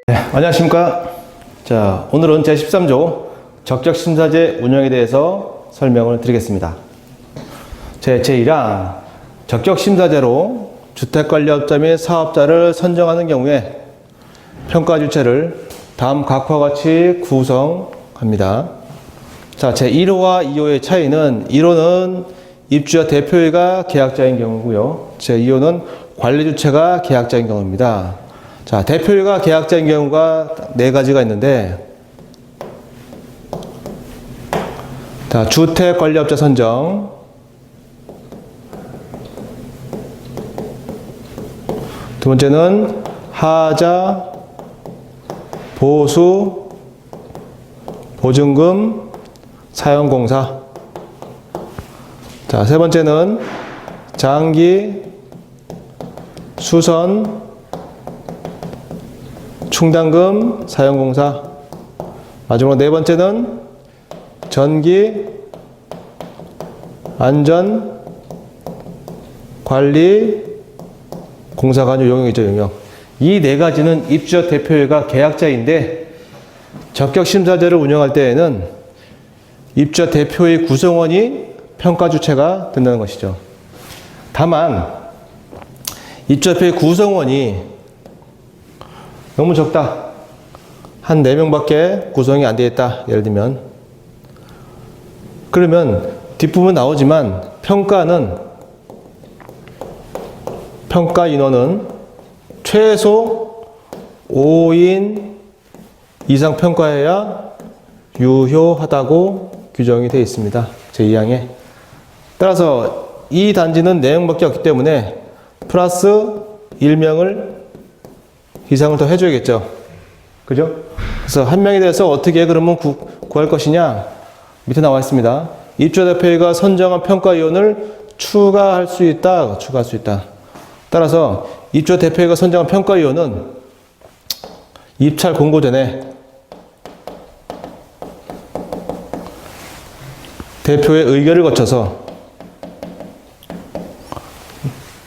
네, 안녕하십니까. 자, 오늘은 제13조 적격심사제 운영에 대해서 설명을 드리겠습니다. 제1항 적격심사제로 주택관리업자 및 사업자를 선정하는 경우에 평가 주체를 다음 각과 같이 구성합니다. 자, 제1호와 2호의 차이는 1호는 입주자 대표이가 계약자인 경우고요. 제2호는 관리 주체가 계약자인 경우입니다. 자, 대표이가 계약자인 경우가 4가지가 있는데, 자, 주택관리업자 선정, 두 번째는 하자, 보수, 보증금, 사용공사. 자, 세 번째는 장기, 수선, 충당금, 사용공사. 마지막으로 네 번째는 전기, 안전, 관리, 공사관여 용역이죠, 용역. 이 4가지는 입주자 대표이가 계약자인데 적격심사제를 운영할 때에는 입주자 대표의 구성원이 평가 주체가 된다는 것이죠. 다만 입주자 대표의 구성원이 너무 적다. 한 4명밖에 구성이 안 되어 있다. 예를 들면. 그러면 뒷부분 나오지만 평가 인원은 최소 5인 이상 평가해야 유효하다고 규정이 되어 있습니다. 제2항에. 따라서 이 단지는 4명밖에 없기 때문에 플러스 1명을 이상을 더 해줘야겠죠. 그죠? 그래서 한 명에 대해서 어떻게 그러면 구할 것이냐? 밑에 나와 있습니다. 입주자 대표가 선정한 평가위원을 추가할 수 있다. 추가할 수 있다. 따라서 입주자 대표가 선정한 평가위원은 입찰 공고 전에 대표의 의결을 거쳐서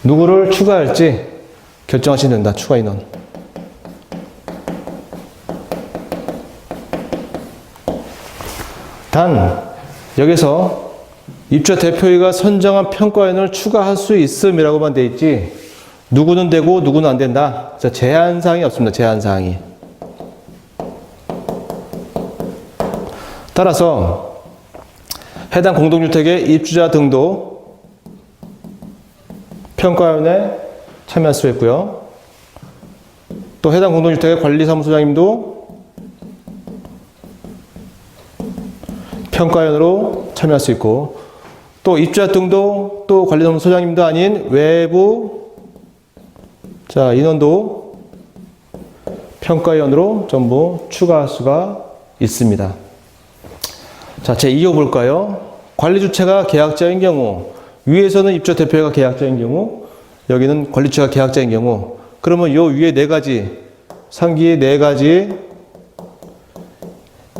누구를 추가할지 결정하시면 된다. 추가 인원. 단 여기서 입주자 대표가 선정한 평가인을 추가할 수 있음이라고만 돼 있지 누구는 되고 누구는 안 된다. 제한사항이 없습니다. 제한사항이. 따라서 해당 공동주택의 입주자 등도 평가위원회에 참여할 수 있고요. 또 해당 공동주택의 관리사무소장님도 평가위원으로 참여할 수 있고, 또 입주자 등도 또 관리사무소장님도 아닌 외부 인원도 평가위원으로 전부 추가할 수가 있습니다. 자, 제2호 볼까요? 관리주체가 계약자인 경우, 위에서는 입주자 대표가 계약자인 경우, 여기는 관리주체가 계약자인 경우, 그러면 요 위에 4가지, 상기의 4가지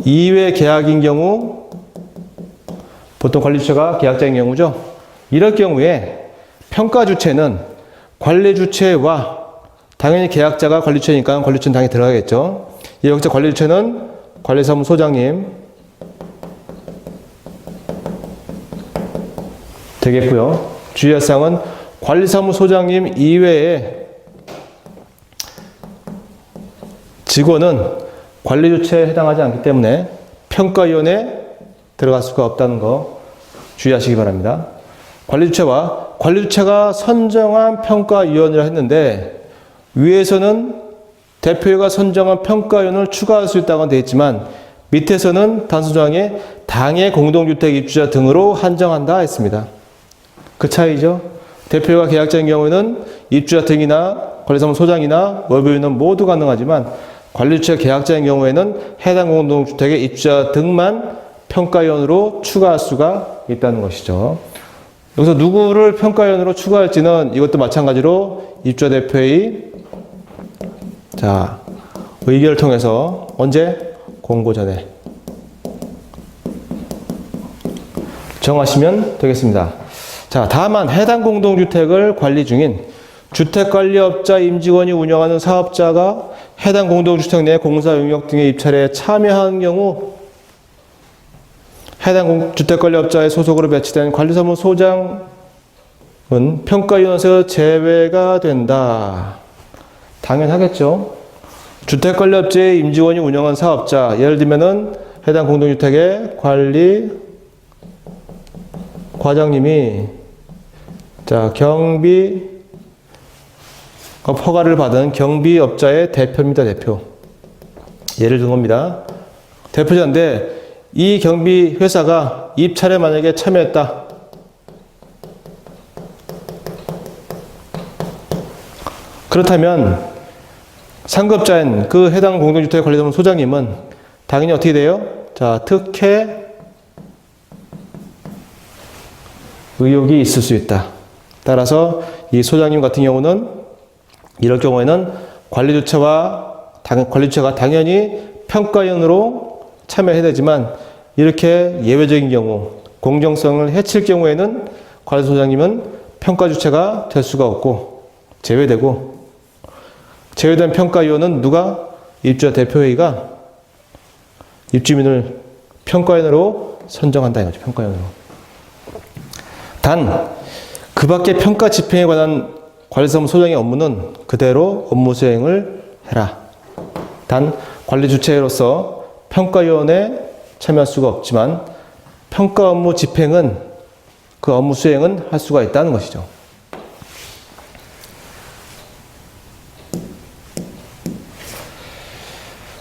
이외 계약인 경우, 보통 관리주체가 계약자인 경우죠. 이럴 경우에 평가주체는 관리주체와 당연히 계약자가 관리주체니까 관리주체는 당연히 들어가겠죠. 여기서 관리주체는 관리사무소장님 되겠고요. 주의할 사항은 관리사무소장님 이외에 직원은 관리주체에 해당하지 않기 때문에 평가위원회에 들어갈 수가 없다는 거 주의하시기 바랍니다. 관리주체와 관리주체가 선정한 평가위원이라 했는데 위에서는 대표가 선정한 평가위원을 추가할 수 있다고 되어 있지만 밑에서는 단순조항에 당의 공동주택 입주자 등으로 한정한다 했습니다. 그 차이죠. 대표가 계약자인 경우에는 입주자 등이나 관리사무소장이나 외부인은 모두 가능하지만 관리주체가 계약자인 경우에는 해당 공동주택의 입주자 등만 평가위원으로 추가할 수가 있다는 것이죠. 여기서 누구를 평가위원으로 추가할지는 이것도 마찬가지로 입주자 대표의 의결을 통해서 언제? 공고 전에 정하시면 되겠습니다. 자, 다만 해당 공동주택을 관리 중인 주택관리업자 임직원이 운영하는 사업자가 해당 공동주택 내 공사 용역 등의 입찰에 참여한 경우 해당 주택관리업자의 소속으로 배치된 관리사무소장은 평가위원회에서 제외가 된다. 당연하겠죠. 주택관리업체의 임직원이 운영한 사업자, 예를 들면은 해당 공동주택의 관리 과장님이 경비 허가를 받은 경비업자의 대표입니다. 대표. 예를 든 겁니다. 대표자인데 이 경비회사가 입찰에 만약에 참여했다. 그렇다면 상급자인 그 해당 공동주택 관리사무소 소장님은 당연히 어떻게 돼요? 특혜 의혹이 있을 수 있다. 따라서 이 소장님 같은 경우는 이럴 경우에는 관리주체가 당연히 평가위원으로 참여해야 되지만 이렇게 예외적인 경우, 공정성을 해칠 경우에는 관리소장님은 평가주체가 될 수가 없고 제외되고, 제외된 평가위원은 누가? 입주자 대표회의가 입주민을 평가위원으로 선정한다 이거죠. 평가위원으로. 단 그 밖에 평가 집행에 관한 관리사무소 소장의 업무는 그대로 업무 수행을 해라. 단 관리 주체로서 평가위원회에 참여할 수가 없지만 평가 업무 집행은, 그 업무 수행은 할 수가 있다는 것이죠.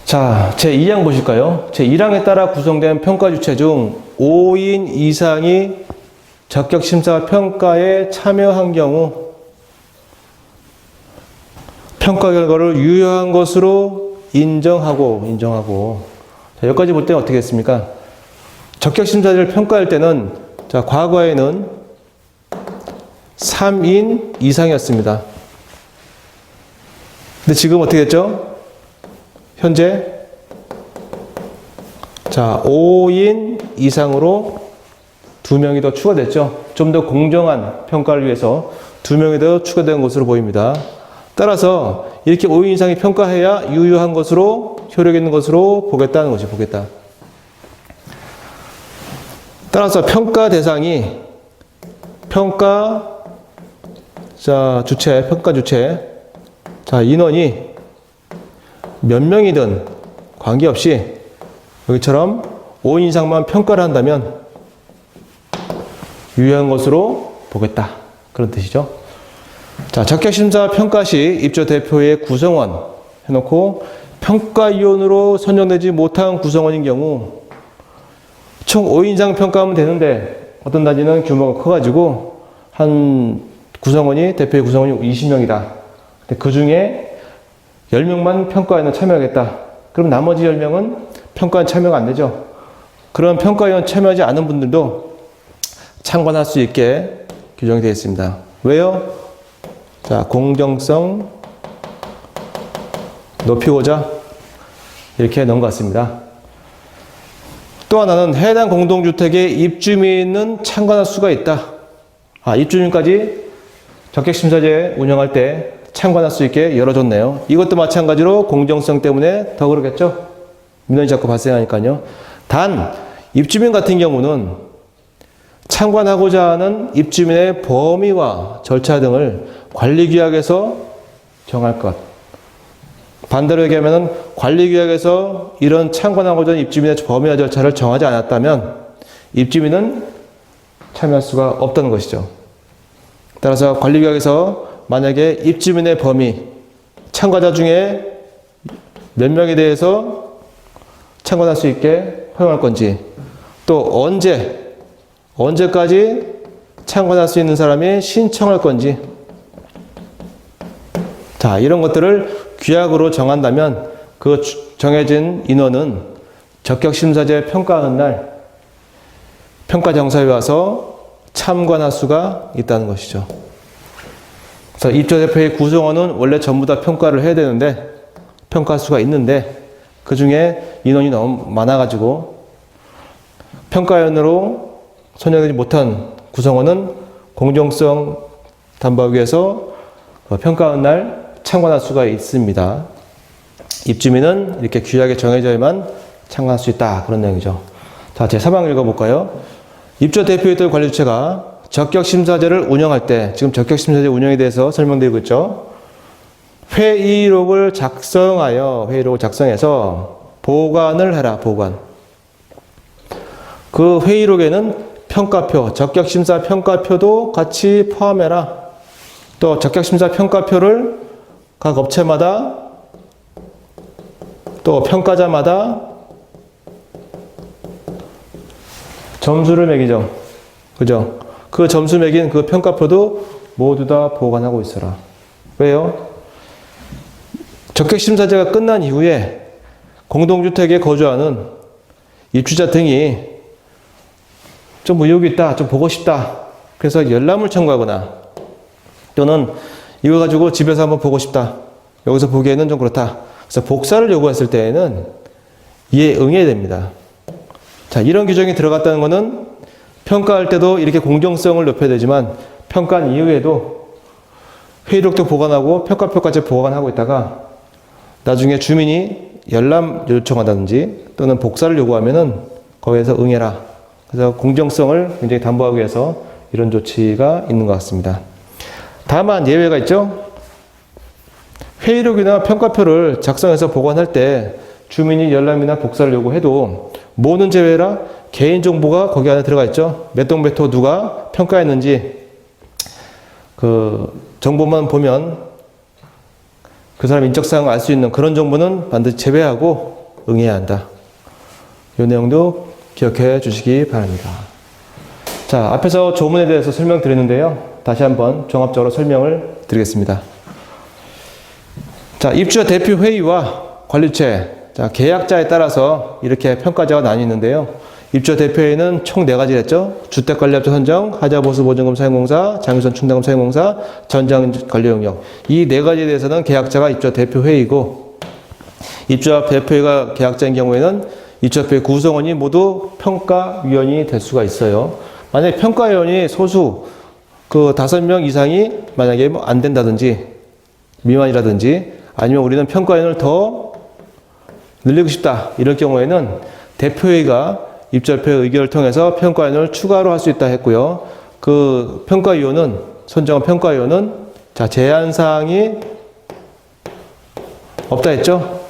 자, 제2항 보실까요? 제1항에 따라 구성된 평가 주체 중 5인 이상이 적격심사 평가에 참여한 경우 평가 결과를 유효한 것으로 인정하고. 자, 여기까지 볼 때는 어떻게 했습니까? 적격심사를 평가할 때는, 과거에는 3인 이상이었습니다. 근데 지금 어떻게 됐죠? 현재 5인 이상으로 2명이 더 추가됐죠. 좀 더 공정한 평가를 위해서 2명이 더 추가된 것으로 보입니다. 따라서 이렇게 5인 이상이 평가해야 유효한 것으로, 효력 있는 것으로 보겠다는 것이 보겠다. 따라서 평가 대상이 평가 주체 인원이 몇 명이든 관계없이 여기처럼 5인 이상만 평가를 한다면 유효한 것으로 보겠다. 그런 뜻이죠. 적격심사 평가 시 입주 대표의 구성원 해놓고 평가위원으로 선정되지 못한 구성원인 경우 총 5인 이상 평가하면 되는데 어떤 단지는 규모가 커가지고 한 구성원이, 대표의 구성원이 20명이다. 근데 그 중에 10명만 평가위원에 참여하겠다. 그럼 나머지 10명은 평가위원 참여가 안 되죠. 그런 평가위원 참여하지 않은 분들도 참관할 수 있게 규정이 되어 있습니다. 왜요? 공정성 높이고자 이렇게 넣은 것 같습니다. 또 하나는 해당 공동주택의 입주민은 참관할 수가 있다. 입주민까지 적격심사제 운영할 때 참관할 수 있게 열어줬네요. 이것도 마찬가지로 공정성 때문에 더 그러겠죠. 민원이 자꾸 발생하니까요. 단 입주민 같은 경우는 참관하고자 하는 입주민의 범위와 절차 등을 관리규약에서 정할 것. 반대로 얘기하면 관리규약에서 이런 참관하고자 하는 입주민의 범위와 절차를 정하지 않았다면 입주민은 참여할 수가 없다는 것이죠. 따라서 관리규약에서 만약에 입주민의 범위, 참가자 중에 몇 명에 대해서 참관할 수 있게 허용할 건지, 또 언제까지 참관할 수 있는 사람이 신청할 건지, 이런 것들을 규약으로 정한다면 그 정해진 인원은 적격심사제 평가하는 날 평가정사에 와서 참관할 수가 있다는 것이죠. 그래서 입주대표의 구성원은 원래 전부 다 평가를 해야 되는데, 평가할 수가 있는데 그 중에 인원이 너무 많아가지고 평가위원으로 선정되지 못한 구성원은 공정성 담보하기 위해서 평가하는 날 참관할 수가 있습니다. 입주민은 이렇게 규약에 정해져야만 참가할 수 있다. 그런 내용이죠. 자, 제3항 읽어볼까요? 입주 대표이던 관리주체가 적격심사제를 운영할 때, 지금 적격심사제 운영에 대해서 설명드리고 있죠. 회의록을 작성해서 보관을 해라. 보관. 그 회의록에는 평가표, 적격심사 평가표도 같이 포함해라. 또 적격심사 평가표를 각 업체마다 또 평가자마다 점수를 매기죠. 그죠? 그 점수 매긴 그 평가표도 모두 다 보관하고 있어라. 왜요? 적격심사제가 끝난 이후에 공동주택에 거주하는 입주자 등이 좀 의욕이 있다, 좀 보고 싶다. 그래서 열람을 청구하거나 또는 이거 가지고 집에서 한번 보고 싶다. 여기서 보기에는 좀 그렇다. 그래서 복사를 요구했을 때에는 이에 응해야 됩니다. 자, 이런 규정이 들어갔다는 것은 평가할 때도 이렇게 공정성을 높여야 되지만 평가한 이후에도 회의록도 보관하고 평가표까지 보관하고 있다가 나중에 주민이 열람 요청한다든지 또는 복사를 요구하면은 거기에서 응해라. 그래서 공정성을 굉장히 담보하기 위해서 이런 조치가 있는 것 같습니다. 다만 예외가 있죠. 회의록이나 평가표를 작성해서 보관할 때 주민이 열람이나 복사를 요구해도 뭐는 제외라 개인정보가 거기 안에 들어가 있죠. 몇 동 몇 호 누가 평가했는지 그 정보만 보면 그 사람 인적사항을 알 수 있는 그런 정보는 반드시 제외하고 응해야 한다. 이 내용도 기억해 주시기 바랍니다. 자, 앞에서 조문에 대해서 설명드렸는데요. 다시 한번 종합적으로 설명을 드리겠습니다. 자, 입주자 대표 회의와 관리체, 자, 계약자에 따라서 이렇게 평가자가 나뉘는데요. 입주자 대표회의는 총 4가지를 했죠. 주택관리업체 선정, 하자보수보증금 사용공사, 장유선 충당금 사용공사, 전장관리용역. 이 4가지에 대해서는 계약자가 입주자 대표회의고, 입주자 대표회의가 계약자인 경우에는 입주자 대표회 구성원이 모두 평가위원이 될 수가 있어요. 만약에 평가위원이 소수, 5명 이상이 만약에 뭐 안 된다든지, 미만이라든지, 아니면 우리는 평가위원을 더 늘리고 싶다. 이럴 경우에는 대표회의가 입주자표의 의결을 통해서 평가위원을 추가로 할 수 있다 했고요. 그 평가위원은, 선정한 평가위원은, 자, 제한사항이 없다 했죠.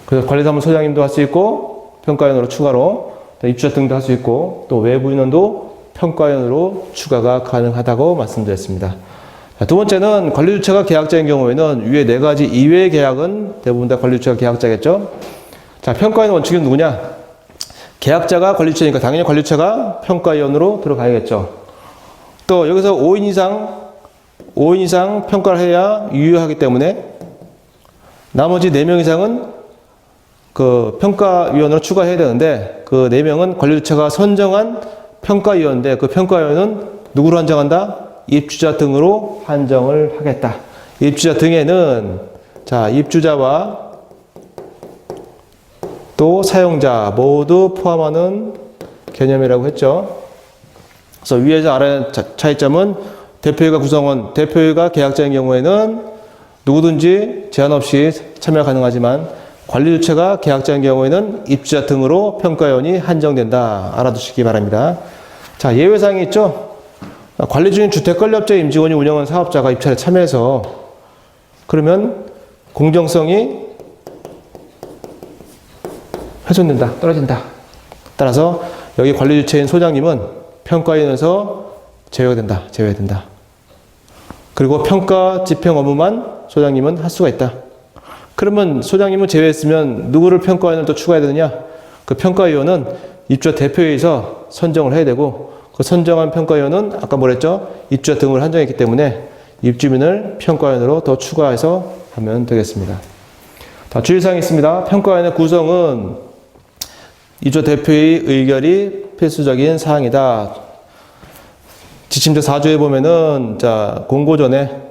그래서 관리사무소 소장님도 할 수 있고, 평가위원으로 추가로, 입주자 등도 할 수 있고, 또 외부 인원도 평가위원으로 추가가 가능하다고 말씀드렸습니다. 자, 두 번째는 관리주체가 계약자인 경우에는 위에 4가지 이외의 계약은 대부분 다 관리주체가 계약자겠죠. 자, 평가위원 원칙은 누구냐? 계약자가 관리주체니까 당연히 관리주체가 평가위원으로 들어가야겠죠. 또 여기서 5인 이상 평가를 해야 유효하기 때문에 나머지 4명 이상은 그 평가위원으로 추가해야 되는데 그 4명은 관리주체가 선정한 평가위원인데 그 평가위원은 누구로 한정한다? 입주자 등으로 한정을 하겠다. 입주자 등에는 자, 입주자와 또 사용자 모두 포함하는 개념이라고 했죠. 그래서 위에서 알아야 차이점은 대표회의가 구성원, 대표회의가 계약자인 경우에는 누구든지 제한 없이 참여 가능하지만 관리주체가 계약자인 경우에는 입주자 등으로 평가위원이 한정된다. 알아두시기 바랍니다. 자, 예외사항이 있죠. 관리 중인 주택관리업체 임직원이 운영하는 사업자가 입찰에 참여해서 그러면 공정성이 훼손된다. 떨어진다. 따라서 여기 관리주체인 소장님은 평가위원에서 제외된다. 그리고 평가 집행 업무만 소장님은 할 수가 있다. 그러면 소장님은 제외했으면 누구를 평가위원을 또 추가해야 되느냐? 그 평가위원은 입주자 대표회의에서 선정을 해야 되고 그 선정한 평가위원은 아까 뭐랬죠? 입주자 등을 한정했기 때문에 입주민을 평가위원으로 더 추가해서 하면 되겠습니다. 자, 주의사항이 있습니다. 평가위원의 구성은 입주자 대표의 의결이 필수적인 사항이다. 지침제 4조에 보면은 자, 공고 전에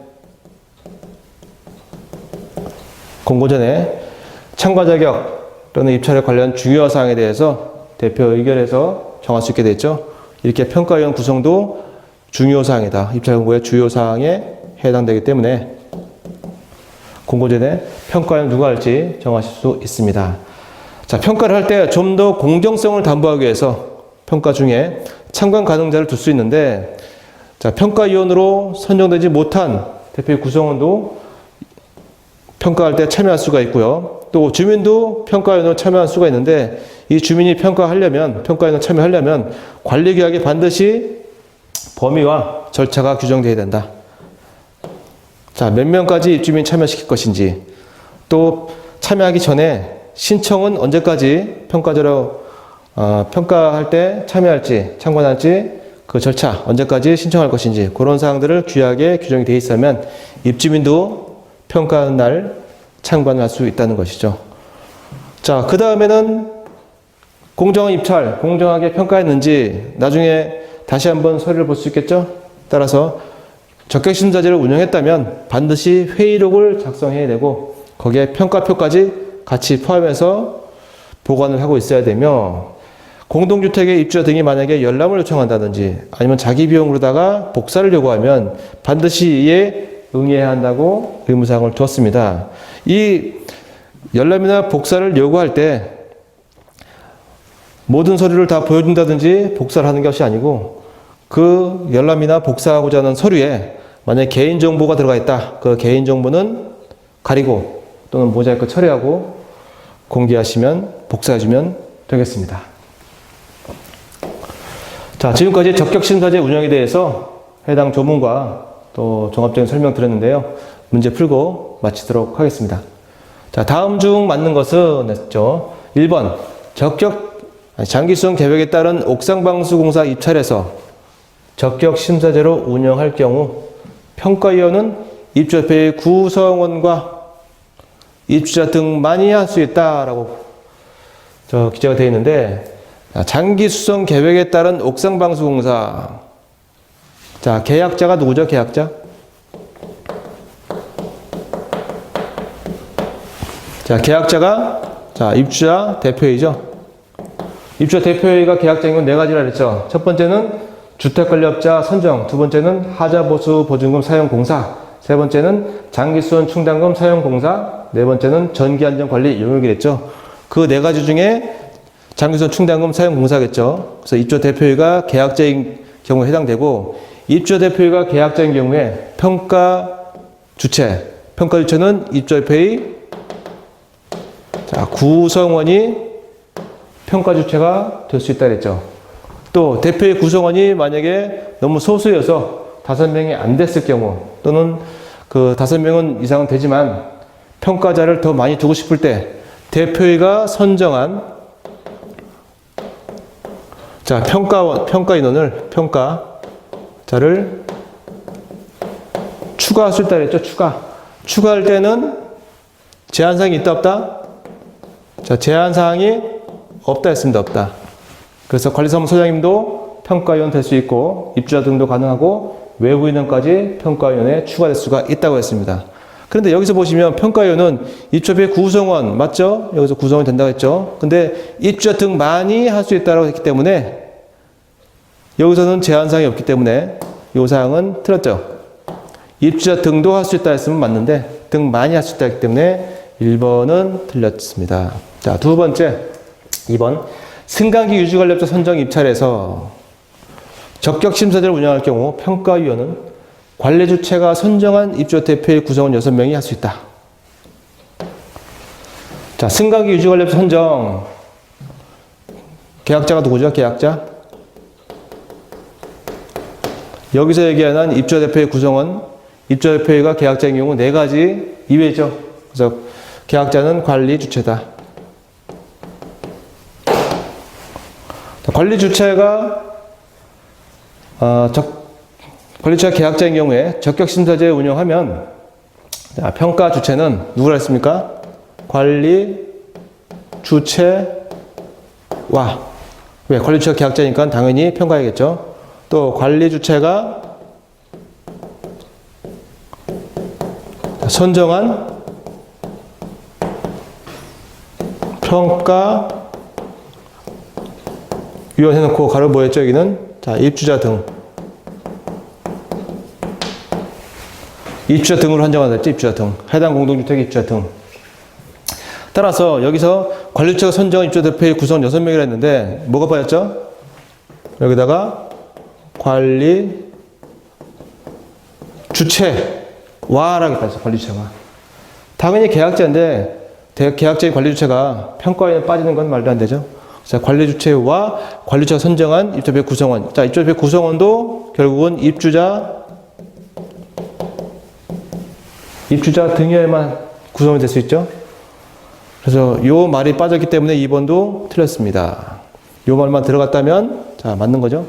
참가 자격 또는 입찰에 관련 중요 사항에 대해서 대표 의결에서 정할 수 있게 됐죠. 이렇게 평가위원 구성도 중요 사항이다. 입찰 공고의 주요 사항에 해당되기 때문에 공고 전에 평가는 누가 할지 정하실 수 있습니다. 자, 평가를 할 때 좀 더 공정성을 담보하기 위해서 평가 중에 참관 가능자를 둘 수 있는데, 자, 평가위원으로 선정되지 못한 대표의 구성원도 평가할 때 참여할 수가 있고요. 또 주민도 평가위원으로 참여할 수가 있는데, 이 주민이 평가위원으로 참여하려면 관리계약에 반드시 범위와 절차가 규정되어야 된다. 자, 몇 명까지 입주민 참여시킬 것인지, 또 참여하기 전에 신청은 언제까지 평가자로 평가할 때 참여할지, 참관할지, 그 절차 언제까지 신청할 것인지, 그런 사항들을 귀하게 규정이 되어 있으면 입주민도 평가하는 날 참관을 할 수 있다는 것이죠. 자, 그 다음에는 공정한 입찰, 공정하게 평가했는지 나중에 다시 한번 서류를 볼 수 있겠죠. 따라서 적격심사제를 운영했다면 반드시 회의록을 작성해야 되고, 거기에 평가표까지 같이 포함해서 보관을 하고 있어야 되며, 공동주택의 입주자 등이 만약에 열람을 요청한다든지 아니면 자기 비용으로다가 복사를 요구하면 반드시 이에 응해야 한다고 의무사항을 두었습니다. 이 열람이나 복사를 요구할 때 모든 서류를 다 보여준다든지 복사를 하는 것이 아니고, 그 열람이나 복사하고자 하는 서류에 만약에 개인정보가 들어가 있다. 그 개인정보는 가리고 또는 모자이크 처리하고 공개하시면, 복사해주면 되겠습니다. 자, 지금까지 적격심사제 운영에 대해서 해당 조문과 또 종합적인 설명 드렸는데요. 문제 풀고 마치도록 하겠습니다. 자, 다음 중 맞는 것은 했죠. 1번, 장기수송 계획에 따른 옥상방수공사 입찰에서 적격심사제로 운영할 경우 평가위원은 입주협회의 구성원과 입주자 등만이 할 수 있다라고 기재가 되어 있는데, 장기수송 계획에 따른 옥상방수공사. 자, 계약자가 누구죠? 계약자? 자, 계약자가, 자, 입주자 대표이죠. 입주자 대표회의가 계약자인 건 네 가지라 그랬죠. 첫 번째는 주택관리업자 선정, 두 번째는 하자보수 보증금 사용공사, 세 번째는 장기수원 충당금 사용공사, 네 번째는 전기안전관리 용역이랬죠. 그 네 가지 중에 장기수원 충당금 사용공사겠죠. 그래서 입주자 대표회의가 계약자인 경우에 해당되고, 입주자 대표회의가 계약자인 경우에 평가 주체는 입주자 대표회의, 자, 구성원이 평가 주체가 될 수 있다 그랬죠. 또 대표의 구성원이 만약에 너무 소수여서 5명이 안 됐을 경우, 또는 그 5명은 이상은 되지만 평가자를 더 많이 두고 싶을 때 대표회의가 선정한, 자, 평가 인원을, 평가자를 추가할 수 있다 그랬죠. 추가할 때는 제한사항이 있다 없다? 자, 제한사항이 없다 했습니다. 없다. 그래서 관리사무소장님도 평가위원 될 수 있고, 입주자 등도 가능하고, 외부 인원까지 평가위원에 추가될 수가 있다고 했습니다. 그런데 여기서 보시면 평가위원은 입주협회 구성원, 맞죠? 여기서 구성원이 된다고 했죠. 근데 입주자 등 많이 할 수 있다고 했기 때문에 여기서는 제한사항이 없기 때문에 이 사항은 틀렸죠. 입주자 등도 할 수 있다 했으면 맞는데 등 많이 할 수 있다 했기 때문에 1번은 틀렸습니다. 자, 두 번째, 2번. 승강기 유지관리업자 선정 입찰에서 적격심사제를 운영할 경우 평가위원은 관리주체가 선정한 입주자 대표의 구성원 6명이 할 수 있다. 자, 승강기 유지관리업자 선정. 계약자가 누구죠? 계약자? 여기서 얘기하는 입주자 대표의 구성원, 입주자 대표가 계약자인 경우 4가지 이외죠. 그래서 계약자는 관리 주체다. 관리 주체가 관리주체가 계약자인 경우에 적격심사제 운영하면, 자, 평가 주체는 누구라 했습니까? 관리 주체와, 왜? 관리 주체가 계약자니까 당연히 평가해야겠죠. 또 관리 주체가 선정한 평가 위원 해놓고 가로 뭐였죠? 여기는, 자, 입주자 등. 입주자 등으로 한정하다 했지. 입주자 등. 해당 공동주택 입주자 등. 따라서 여기서 관리주체가 선정한 입주자 대표의 구성원 6명이라 했는데 뭐가 빠졌죠? 여기다가 관리 주체와라고 했다. 관리주체가. 당연히 계약자인데 계약자의 관리주체가 평가에 빠지는 건 말도 안 되죠. 자, 관리주체와 관리주체가 선정한 입주자 대표 구성원. 자, 입주자 대표 구성원도 결국은 입주자 등여에만 구성이 될 수 있죠. 그래서 요 말이 빠졌기 때문에 2번도 틀렸습니다. 요 말만 들어갔다면 자, 맞는 거죠.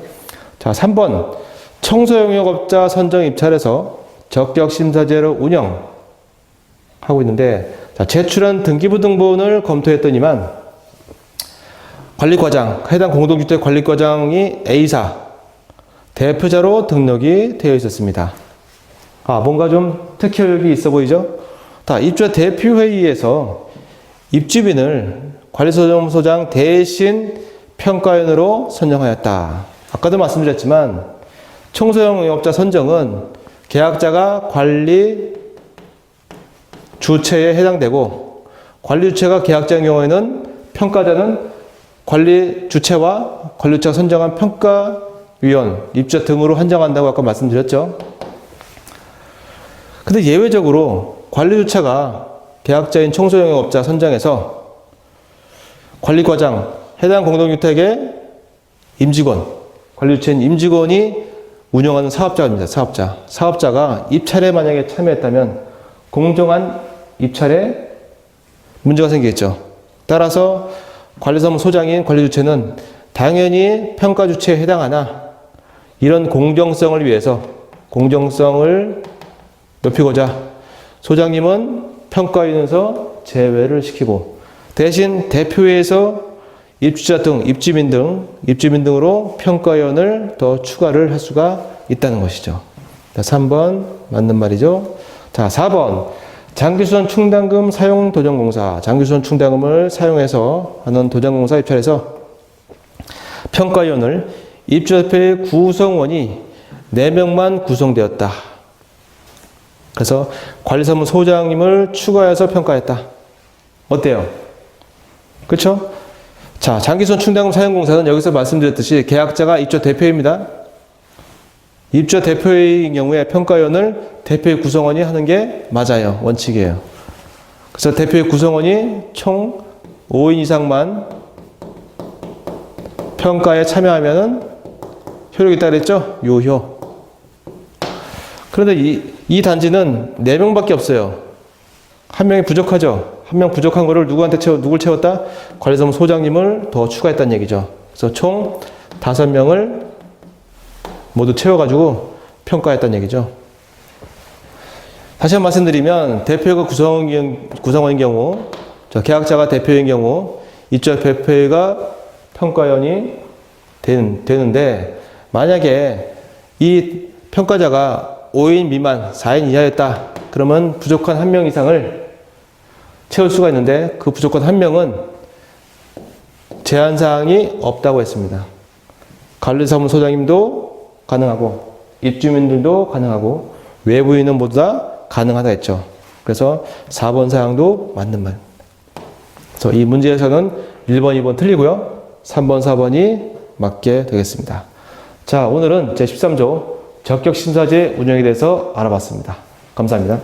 자, 3번. 청소영역업자 선정 입찰에서 적격심사제로 운영하고 있는데, 자, 제출한 등기부 등본을 검토했더니만 관리과장, 해당 공동주택 관리과장이 A사 대표자로 등록이 되어 있었습니다. 아, 뭔가 좀 특효력이 있어 보이죠? 자, 입주자 대표회의에서 입주민을 관리소장 대신 평가위원으로 선정하였다. 아까도 말씀드렸지만 청소형 영업자 선정은 계약자가 관리 주체에 해당되고 관리 주체가 계약자인 경우에는 평가자는 관리 주체와 관리 주체가 선정한 평가위원, 입주자 등으로 한정한다고 아까 말씀드렸죠. 근데 예외적으로 관리 주체가 계약자인 청소형 영업자 선정에서 관리과장, 해당 공동주택의 임직원, 관리주체인 임직원이 운영하는 사업자입니다. 사업자가 입찰에 만약에 참여했다면 공정한 입찰에 문제가 생기겠죠. 따라서 관리사무소장인 관리주체는 당연히 평가주체에 해당하나 이런 공정성을 위해서 공정성을 높이고자 소장님은 평가위원에서 제외를 시키고 대신 대표회에서 입주자 등, 입주민 등으로 평가위원을 더 추가를 할 수가 있다는 것이죠. 자, 3번 맞는 말이죠. 자, 4번 장기수선 충당금 사용 도정공사. 장기수선 충당금을 사용해서 하는 도정공사 입찰에서 평가위원을 입주자협회의 구성원이 4명만 구성되었다. 그래서 관리사무소장님을 추가해서 평가했다. 어때요? 그렇죠? 자, 장기수선 충당금 사용공사는 여기서 말씀드렸듯이 계약자가 입주자 대표입니다. 입주자 대표인 경우에 평가위원을 대표의 구성원이 하는 게 맞아요. 원칙이에요. 그래서 대표의 구성원이 총 5인 이상만 평가에 참여하면은 효력이 있다 그랬죠? 요효. 그런데 이 단지는 4명밖에 없어요. 1명이 부족하죠? 1명 부족한 거를 누굴 채웠다? 관리사무 소장님을 더 추가했다는 얘기죠. 그래서 총 5명을 모두 채워가지고 평가했다는 얘기죠. 다시 한번 말씀드리면, 대표가 구성원인 경우, 계약자가 대표인 경우, 입주자 대표가 평가위원이 되는데, 만약에 이 평가자가 5인 미만, 4인 이하였다. 그러면 부족한 1명 이상을 채울 수가 있는데, 그 부족한 1명은 제한사항이 없다고 했습니다. 관리사무소장님도 가능하고, 입주민들도 가능하고, 외부인은 모두 다 가능하다 했죠. 그래서 4번 사항도 맞는 말. 그래서 이 문제에서는 1번, 2번 틀리고요. 3번, 4번이 맞게 되겠습니다. 자, 오늘은 제13조 적격심사제 운영에 대해서 알아봤습니다. 감사합니다.